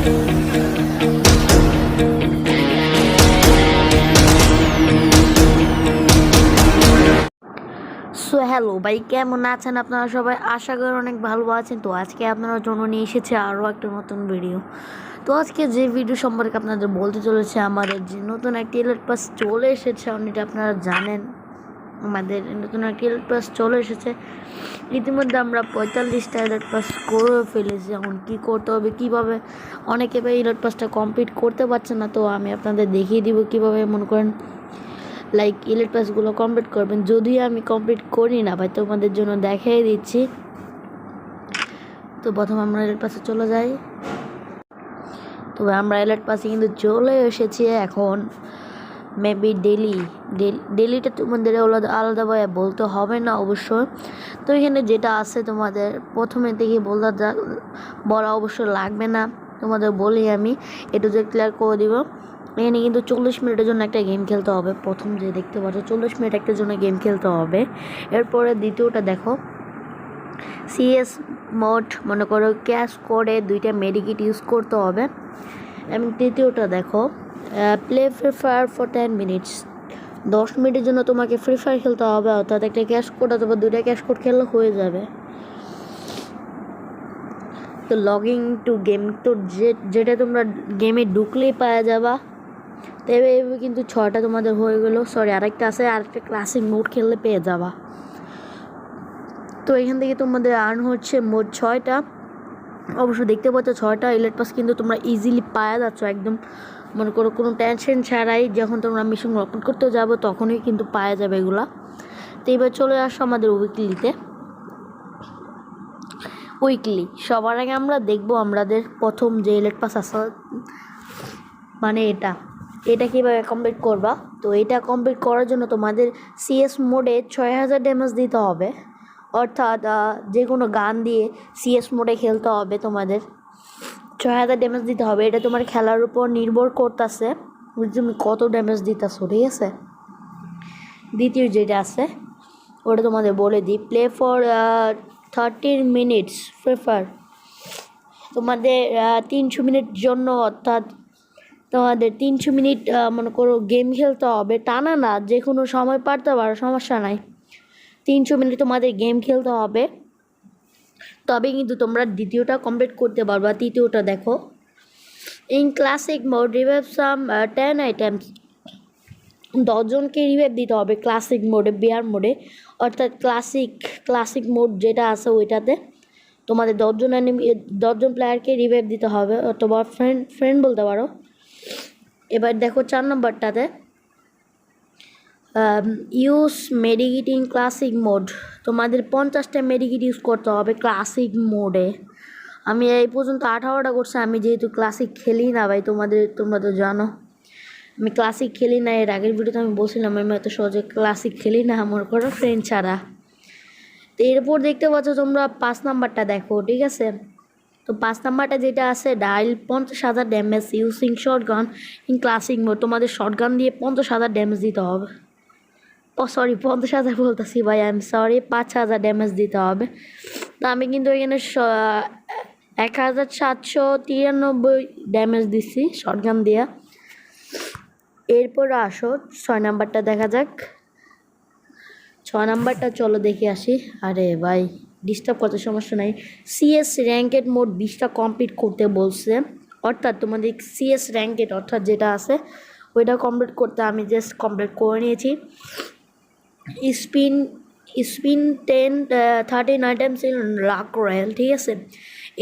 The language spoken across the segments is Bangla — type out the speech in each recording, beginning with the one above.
সো হ্যালো ভাই, কেমন আছেন আপনারা সবাই? আশা করি অনেক ভালো আছেন। তো আজকে আপনার জন্য নিয়ে এসেছে আরও একটা নতুন ভিডিও। তো আজকে যে ভিডিও সম্পর্কে আপনাদের বলতে চলেছে, আমাদের যে নতুন একটি এলাইট পাস চলে এসেছে, এটা আপনারা জানেন। আমাদের নতুন একটি এলাইট পাস চলে এসেছে। ইতিমধ্যে আমরা 45টা এলাইট পাস করে ফেলেছি। এখন কী করতে হবে, কীভাবে অনেকে ভাই এলাইট পাসটা কমপ্লিট করতে পারছে না। তো আমি আপনাদের দেখিয়ে দিব কীভাবে মনে করেন লাইক এলাইট পাসগুলো কমপ্লিট করবেন। যদিও আমি কমপ্লিট করি না ভাই, তোমাদের জন্য দেখাই দিচ্ছি। তো প্রথমে আমরা এলাইট পাসে চলে যাই। তো আমরা এলাইট পাসে কিন্তু চলে এসেছি। এখন মেবি ডেলিটা তোমাদের আলাদাভাবে বলতে হবে না অবশ্যই। তো এখানে যেটা আছে তোমাদের প্রথমে থেকে বলা অবশ্যই লাগবে না, তোমাদের বলি আমি একটু যে ক্লিয়ার করে দিব। এখানে কিন্তু 40 মিনিটের জন্য একটা গেম খেলতে হবে। প্রথম যে দেখতে পাচ্ছ 40 মিনিট একটার জন্য গেম খেলতে হবে। এরপরে দ্বিতীয়টা দেখো, সিএস মোড, মনে করো ক্যাশ করে 2টা মেডিকিট ইউজ করতে হবে। এবং তৃতীয়টা দেখো, play free fire for 10 minutes, 10 মিনিটের জন্য তোমাকে ফ্রি ফায়ার খেলতে হবে। অর্থাৎ একটা ক্যাশ কোড অথবা 2টা ক্যাশ কোড খেললে হয়ে যাবে। তো লগইন টু গেম, তো যেটা তোমরা গেমে ঢুকলেই পাওয়া যাবা। তো এভাবে কিন্তু 6টা তোমাদের হয়ে গেলো। সরি, আরেকটা আছে, আরেকটা ক্লাসিক মোড খেললে পেয়ে যাবা। তো এখান থেকে তোমাদের আর্ন হচ্ছে মোট 6টা। অবশ্য দেখতে পাচ্ছ 6টা এলাইট পাস কিন্তু তোমরা ইজিলি পাওয়া যাচ্ছ একদম, মনে করো কোনো টেনশন ছাড়াই। যখন তোমরা মিশন কমপ্লিট করতে যাবো তখনই কিন্তু পাওয়া যাবে এগুলা। তো এবার চলে আসো আমাদের উইকলিতে। উইকলি সবার আগে আমরা দেখবো আমাদের প্রথম যে এলাইট পাস আসা, মানে এটা কীভাবে কমপ্লিট করবা। তো এটা কমপ্লিট করার জন্য তোমাদের সিএস মোডে 6000 ড্যামেজ দিতে হবে। অর্থাৎ যে কোনো গান দিয়ে সিএস মোডে খেলতে হবে, তোমাদের 6000 ড্যামেজ দিতে হবে। এটা তোমার খেলার উপর নির্ভর করতেছে তুমি কত ড্যামেজ দিতেছো, ঠিক আছে। দ্বিতীয় যেটা আছে ওটা তোমাদের বলে দিই, play for 30 minutes free fire, তোমাদের 300 মিনিট জন্য। অর্থাৎ তোমাদের 300 মিনিট মনে করো গেম খেলতে হবে, টানা না, যে কোনো সময় পারতে পারো, সমস্যা নাই। 300 মিনিট তোমাদের গেম খেলতে হবে, তবে কিন্তু তোমরা দ্বিতীয়টা কমপ্লিট করতে পারবা। তৃতীয়টা দেখো, in classic mode revive some 10 items, 10 জনকে রিভাইভ দিতে হবে ক্লাসিক মোডে, বিয়ার মোডে। অর্থাৎ ক্লাসিক মোড যেটা আছে ওইটাতে তোমাদের 10 জন প্লেয়ারকে রিভাইভ দিতে হবে, অথবা ফ্রেন্ড বলতে পারো। এবার দেখো 4 নম্বরটাতে, use medkit in classic mode, তোমাদের 50টা মেডিকিট ইউজ করতে হবে ক্লাসিক মোডে। আমি এই পর্যন্ত 18টা করছি, আমি যেহেতু ক্লাসিক খেলি না ভাই, তোমরা তো জানো আমি ক্লাসিক খেলি না। এর আগের ভিডিওতে আমি বলছিলাম আমি এত সহজে ক্লাসিক খেলি না, আমার কোনো ফ্রেন্ড ছাড়া। তো এরপর দেখতে পাচ্ছ তোমরা 5 নাম্বারটা দেখো, ঠিক আছে। তো 5 নাম্বারটা যেটা আছে, ডাইল 50,000 damage using short gun in classic mode, তোমাদের শর্ট গান দিয়ে 50,000 ড্যামেজ দিতে হবে। ও সরি, 50,000 বলতেছি ভাই, আই এম সরি, 5,000 ড্যামেজ দিতে হবে। তো আমি কিন্তু এখানে 1793 ড্যামেজ দিচ্ছি শর্ট গান দিয়া। এরপর আসো 6 নাম্বারটা দেখা যাক। 6 নাম্বারটা চলো দেখে আসি। আরে ভাই ডিস্টার্ব করতে, সমস্যা নাই। সিএস র্যাঙ্কেড মোড 20টা কমপ্লিট করতে বলছে। অর্থাৎ তোমাদের সিএস র্যাঙ্কেড অর্থাৎ যেটা আছে ওইটা কমপ্লিট করতে আমি জাস্ট কমপ্লিট করে নিয়েছি। Spin 13 items in lakh royal, ঠিক আছে।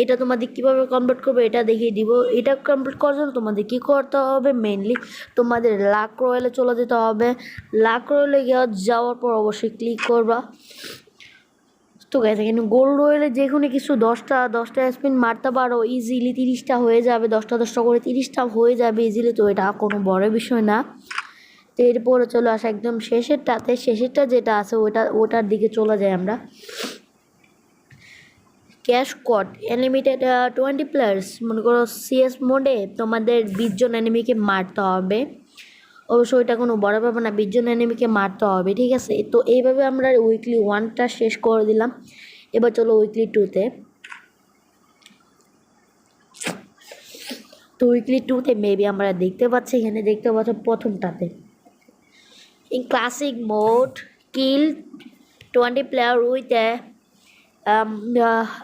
এটা তোমাদের কীভাবে কমপ্লিট করবে এটা দেখিয়ে দিব। এটা কমপ্লিট করার জন্য তোমাদের কী করতে হবে, মেনলি তোমাদের লাক রয়্যালে চলে যেতে হবে। লাক রয়্যালে যাওয়ার পর অবশ্যই ক্লিক করবা। তো গেছে কিন্তু গোল্ড রয়্যালে যে কোনো কিছু 10টা স্পিন মারতে পারো ইজিলি, 30টা হয়ে যাবে, 10টা করে 30টা হয়ে যাবে ইজিলি। তো এটা কোনো বড় বিষয় না। তো এরপরে চলে আসা একদম শেষেরটা যেটা আছে ওটার দিকে চলে যাই আমরা। ক্যাশ কোড অ্যানিমিটেড 20 প্লেয়ার্স, মনে করো সিএস মোডে তোমাদের 20 জন এনিমিকে মারতে হবে। অবশ্যই ওইটা কোনো বড় ব্যাপার না, 20 জন এনিমিকে মারতে হবে, ঠিক আছে। তো এইভাবে আমরা উইকলি 1টা শেষ করে দিলাম। এবার চলো উইকলি 2তে। তো উইকলি 2-তে মেবি আমরা দেখতে পাচ্ছি, এখানে দেখতে পাচ্ছ প্রথমটাতে in classic mode kill 20 player with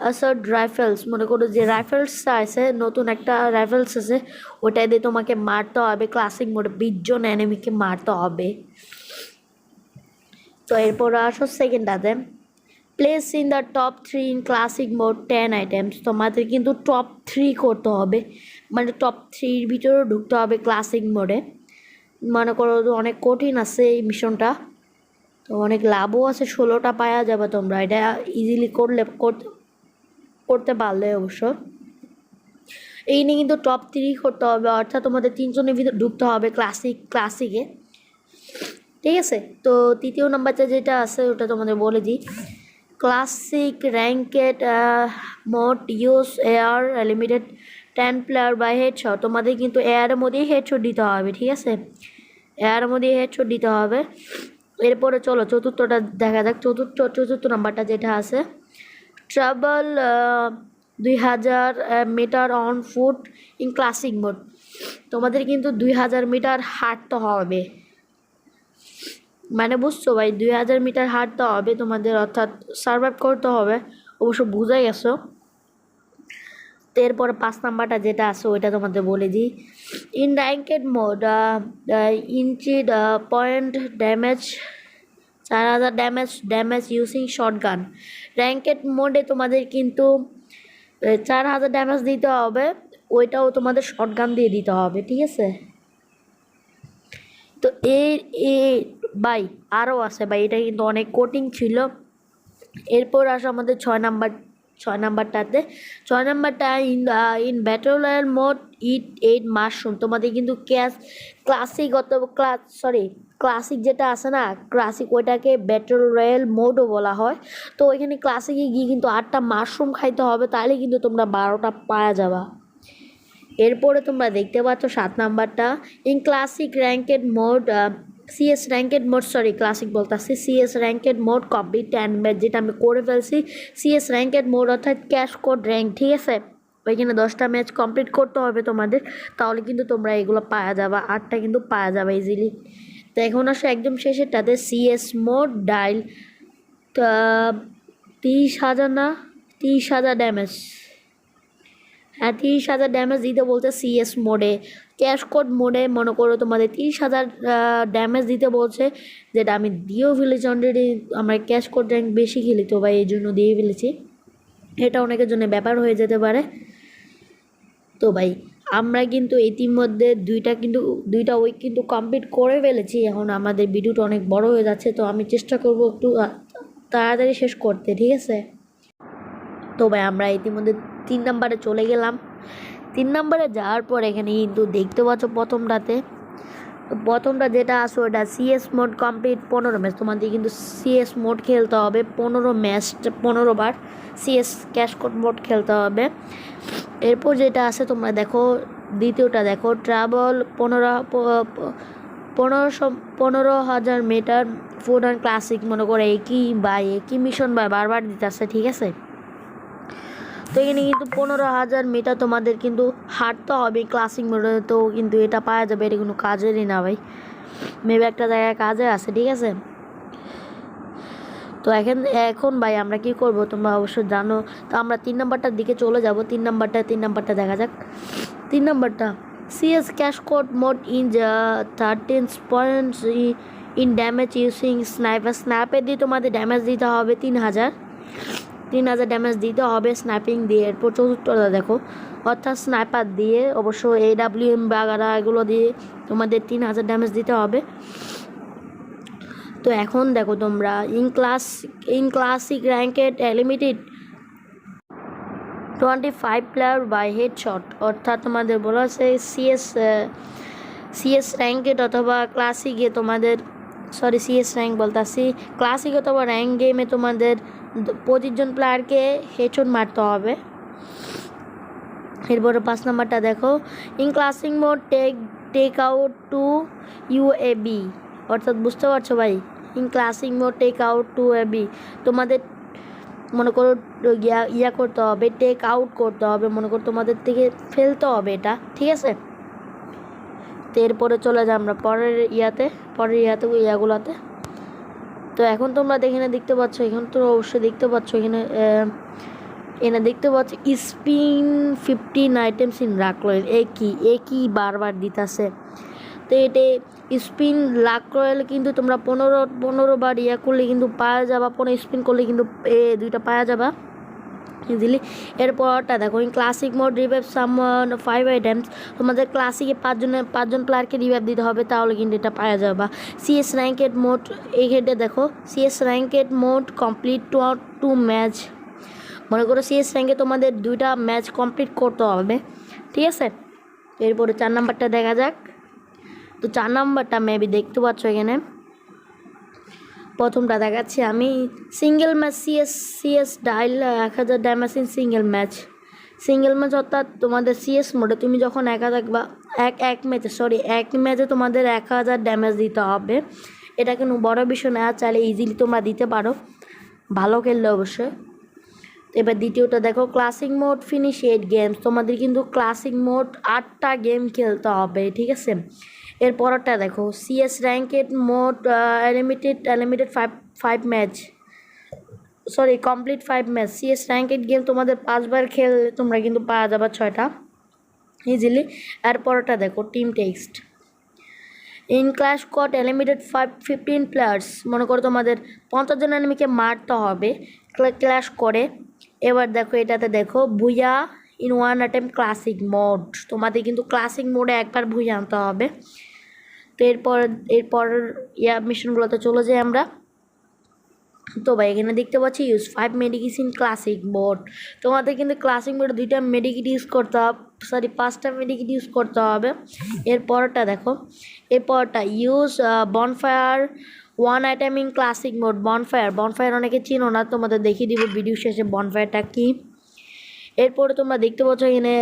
assault rifles. মনে করো যে রাইফেলসটা আছে, নতুন একটা রাইফেলস আছে, ওটাই দিয়ে তোমাকে মারতে হবে ক্লাসিক মোডে, 20 জন এনিমিকে মারতে হবে। তো এরপর আসো সেকেন্ডটাতে, place in the top 3 in classic mode 10 items. তোমাদের কিন্তু টপ 3 করতে হবে, মানে টপ 3-র ভিতরেও ঢুকতে হবে ক্লাসিক মোডে। মনে করো অনেক কঠিন আছে এই মিশনটা, তো অনেক লাভও আছে, 16টা পাওয়া যাবে তোমরা এটা ইজিলি করতে পারলে অবশ্য। এই নিয়ে কিন্তু টপ 3 করতে হবে, অর্থাৎ তোমাদের 3 জনের ভিতরে ঢুকতে হবে ক্লাসিকে, ঠিক আছে। তো তৃতীয় নাম্বারটা যেটা আছে ওটা তোমাদের বলে দিই, classic ranked mode use AR limited 10 player by headshot. তোমাদের কিন্তু এয়ারের মধ্যেই হেডশট দিতে হবে, ঠিক আছে, এয়ারের মধ্যেই হেডশট দিতে হবে। এরপরে চলো চতুর্থটা দেখা যাক। চতুর্থ নাম্বারটা যেটা আছে, travel 2000 metre on foot in classic mode. তোমাদের কিন্তু 2000 মিটার হাঁটতে হবে, মানে বুঝছো ভাই, 2000 মিটার হাঁটতে হবে তোমাদের, অর্থাৎ সার্ভাইভ করতে হবে, অবশ্য বুঝাই গেছো। তো এরপরে 5 নাম্বারটা যেটা আছে ওইটা তোমাদের বলে দিই, in ranked mode inched point damage 4000 damage using shotgun. Ranked মোডে তোমাদের কিন্তু 4000 ড্যামেজ দিতে হবে, ওইটাও তোমাদের শটগান দিয়ে দিতে হবে, ঠিক আছে। তো ভাই আরও আছে ভাই, এটা কিন্তু অনেক কঠিন ছিল। এরপর আসো আমাদের 6 নাম্বারটাতে। 6 নাম্বারটা in battle royale mode it 8 mushroom. তোমাদের কিন্তু ক্লাসিক যেটা আছে না, ক্লাসিক ওইটাকে ব্যাটল রয়্যাল মোডও বলা হয়। তো ওইখানে ক্লাসিকে গিয়ে কিন্তু 8টা মাশরুম খাইতে হবে, তাহলে কিন্তু তোমরা 12টা পাওয়া যাবা। এরপরে তোমরা দেখতে পাচ্ছ 7 নাম্বারটা, in classic ranked mode CS ranked mode, classic বলতেছি, CS ranked mode complete 10 match, যেটা আমি করে ফেলছি। সিএস র্যাঙ্কেড মোড অর্থাৎ ক্যাশ কোড র্যাঙ্ক, ঠিক আছে, ওইখানে 10টা ম্যাচ কমপ্লিট করতে হবে তোমাদের, তাহলে কিন্তু তোমরা এগুলো পাওয়া যাবে, 8টা কিন্তু পাওয়া যাবে ইজিলি। তো এখন আসো একদম শেষেরটাতে, সিএস মোড ডাইল 30,000 না 30,000 ড্যামেজ, হ্যাঁ 30,000 ড্যামেজ দিতে বলতে সিএস মোডে, ক্যাশ কোড মোডে মনে করো তোমাদের 30,000 ড্যামেজ দিতে বলছে, যেটা আমি দিয়েও ফেলেছি অলরেডি। আমরা ক্যাশ কোড র্যাঙ্ক বেশি খেলি তো ভাই, এই জন্য দিয়ে ফেলেছি, এটা অনেকের জন্য ব্যাপার হয়ে যেতে পারে। তো ভাই আমরা কিন্তু ইতিমধ্যে দুইটা উইক কিন্তু কমপ্লিট করে ফেলেছি। এখন আমাদের ভিডিওটা অনেক বড় হয়ে যাচ্ছে, তো আমি চেষ্টা করব একটু তাড়াতাড়ি শেষ করতে, ঠিক আছে। তো ভাই আমরা ইতিমধ্যে 3 নাম্বারে চলে গেলাম। 3 নাম্বারে যাওয়ার পর এখানে কিন্তু দেখতে পাচ্ছ প্রথমটা যেটা আছে ওটা সিএস মোড কমপ্লিট 15 ম্যাচ। তোমাদের কিন্তু সিএস মোড খেলতে হবে 15 বার সিএস ক্যাশ কোড মোড খেলতে হবে। এরপর যেটা আছে তোমরা দেখো, দ্বিতীয়টা দেখো, travel 15,000 metre foot and classic. মনে করে একই মিশন বারবার দিতে আসছে, ঠিক আছে। তো এখানে কিন্তু 15,000 মিটার তোমাদের কিন্তু হাঁটতে হবে ক্লাসিক মোডে, তো কিন্তু এটা পাওয়া যাবে, এটা কোনো কাজেরই না ভাই, মেবি একটা জায়গায় কাজে আছে, ঠিক আছে। তো এখন ভাই আমরা কি করব তোমরা অবশ্যই জানো। তো আমরা 3 নাম্বারটার দিকে চলে যাব। 3 নাম্বারটা দেখা যাক। 3 নাম্বারটা CS cash code mode in 13 points in damage using স্নাইপে দিয়ে তোমাদের ড্যামেজ দিতে হবে 3,000 ড্যামেজ দিতে হবে স্ন্যাপিং দিয়ে। এরপর চতুর্থটা দেখো, অর্থাৎ স্নাইপার দিয়ে, অবশ্য AWM বাগারা এগুলো দিয়ে তোমাদের 3,000 ড্যামেজ দিতে হবে। তো এখন দেখো তোমরা in classic ranked limited 25 player by headshot, অর্থাৎ তোমাদের বলা আছে সিএস র্যাঙ্কেড অথবা ক্লাসিকে তোমাদের সিএস র্যাঙ্ক বলতেছি, ক্লাসিক অথবা র্যাঙ্ক গেমে তোমাদের 25 জন প্লেয়ারকে হেডশট মারতে হবে। এরপরে 5 নাম্বারটা দেখো, in classic mode take out 2 UAV, অর্থাৎ বুঝতে পারছো ভাই, in classic mode take out 2 UAV তোমাদের মনে করো ইয়া করতে হবে, টেক আউট করতে হবে, মনে করো তোমাদের থেকে ফেলতে হবে এটা, ঠিক আছে। তো এরপরে চলে যাই আমরা পরের ইয়াতে ইয়াগুলাতে। তো এখন তোমরা এখানে দেখতে পাচ্ছ, এখন তো অবশ্যই দেখতে পাচ্ছ এখানে দেখতে পাচ্ছ spin 15 items in lakh royal. একই বারবার দিতেছে। তো এটা স্পিন লাক রয়েল কিন্তু তোমরা 15 বার ইয়া করলে কিন্তু পাওয়া যাবা, 15 স্পিন করলে কিন্তু 2টা পাওয়া যাবা ইজিলি। এরপরটা দেখো classic mode revive someone 5 items. তোমাদের ক্লাসিকে 5জন প্লেয়ারকে রিভাইভ দিতে হবে, তাহলে কিন্তু এটা পাওয়া যাবে। সিএস র্যাঙ্কেড মোড, এই হেডে দেখো CS ranked mode complete 2 match. মনে করো সিএস র্যাঙ্কে তোমাদের 2টা ম্যাচ কমপ্লিট করতে হবে, ঠিক আছে। এরপরে 4 নাম্বারটা দেখা যাক। তো 4 নাম্বারটা মেবি দেখতে পাচ্ছ এখানে প্রথমটা দেখাচ্ছি আমি। সিঙ্গেল ম্যাচ সিএস ডাইল 1000 ড্যামেজ ইন সিঙ্গেল ম্যাচ। অর্থাৎ তোমাদের সিএস মোডে তুমি যখন একা থাকবা এক ম্যাচে তোমাদের 1000 ড্যামেজ দিতে হবে। এটা কিন্তু বড় বিষয় না, চাইলে ইজিলি তোমরা দিতে পারো, ভালো খেললে অবশ্যই। এবার দ্বিতীয়টা দেখো ক্লাসিক মোড ফিনিশ 8 গেমস। তোমাদের কিন্তু ক্লাসিক মোড 8টা গেম খেলতে হবে, ঠিক আছে। এরপরটা দেখো CS ranked mode limited 5 match, complete 5 match. CS ranked game তোমাদের 5 বার খেললে তোমরা কিন্তু পাওয়া যাবে 6টা ইজিলি। এরপরটা দেখো team text in clash squad limited 15 players. মনে করো তোমাদের 50 জন এনিমিকে মারতে হবে ক্লাশ করে। এবার দেখো এটাতে দেখো ভুইয়া ইন 1 অ্যাটেম্প ক্লাসিক মোড। তোমাদের কিন্তু ক্লাসিক মোডে একবার ভুইয়া আনতে হবে। তো এরপর মিশনগুলোতে চলে যাই আমরা। তো ভাই এখানে দেখতে পাচ্ছি ইউজ 5 মেডিকিটস ইন ক্লাসিক মোড। তোমাদের কিন্তু ক্লাসিক মোডে 2টা মেডিকিট ইউজ করতে হবে, 5টা মেডিকিট ইউজ করতে হবে। এরপরটা দেখো use bonfire 1 item in classic mode. Bonfire অনেকে চিনো না, তোমাদের দেখিয়ে দিব ভিডিও শেষে বনফায়ারটা কি। এরপরে তোমরা দেখতে পাচ্ছ এখানে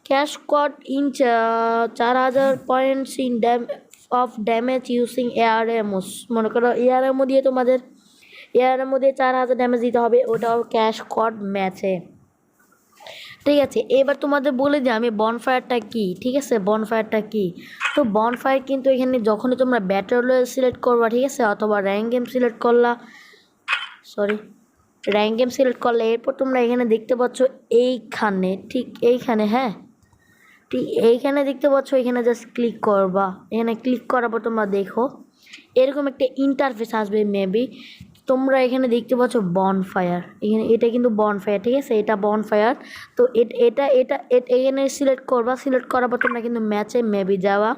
cash cut in 4000 points in off damage using এআরএমওস। মনে করো এআরএমও দিয়ে তোমাদের 4000 ড্যামেজ দিতে হবে, ওটাও ক্যাশ কট ম্যাচে, ঠিক আছে। এবার তোমাদের বলে দিই আমি বনফায়ারটা কি, ঠিক আছে। বনফায়ারটা কি, তো বনফায়ার কিন্তু এখানে যখনই তোমরা ব্যাটল রয়্যাল সিলেক্ট করবা, ঠিক আছে, অথবা র্যাঙ্ক গেম সিলেক্ট করলে, এরপর তোমরা এখানে দেখতে পাচ্ছ এইখানে, ঠিক এইখানে, হ্যাঁ ঠিক এইখানে দেখতে পাচ্ছ, এখানে জাস্ট ক্লিক করবা। এখানে ক্লিক করার পর তোমরা দেখো এরকম একটা ইন্টারফেস আসবে মেবি। তোমরা এখানে দেখতে পাচ্ছ বনফায়ার, এটা কিন্তু বনফায়ার, ঠিক আছে, এটা বনফায়ার। তো এখানে সিলেক্ট করার পর তোমরা কিন্তু ম্যাচে মেবি যাওয়া।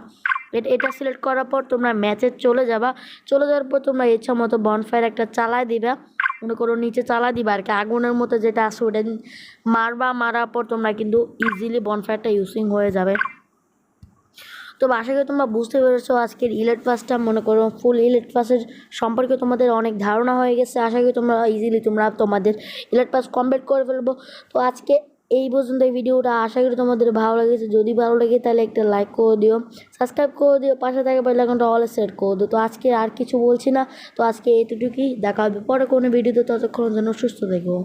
এটা সিলেক্ট করার পর তোমরা ম্যাচে চলে যাওয়ার পর তোমরা ইচ্ছা মতো বনফায়ার একটা চালায় দিবা। মনে করো নিচে চালা দিবা আর কি, আগুনের মতো যেটা আসে ওটা মারার পর তোমরা কিন্তু ইজিলি বনফায়ারটা ইউজিং হয়ে যাবে। তো আশা করি তোমরা বুঝতে পেরেছো আজকের ইলেট পাসটা। মনে করো ফুল ইলেট পাসের সম্পর্কে তোমাদের অনেক ধারণা হয়ে গেছে। আশা করি তোমরা ইজিলি তোমাদের ইলেট পাস কমপ্লিট করে ফেলবো। তো আজকে এই পর্যন্ত এই ভিডিওটা, আশা করি তোমাদের ভালো লেগেছে। যদি ভালো লাগে তাহলে একটা লাইক করে দিও, সাবস্ক্রাইব করে দিও, পাশে থাকে বেল আইকনটা অল সেট করে দিও। তো আজকে আর কিছু বলছি না, তো আজকে এইটুকুই, দেখা হবে পরে কোনো ভিডিওতে। ততক্ষণের জন্য সুস্থ থেকো।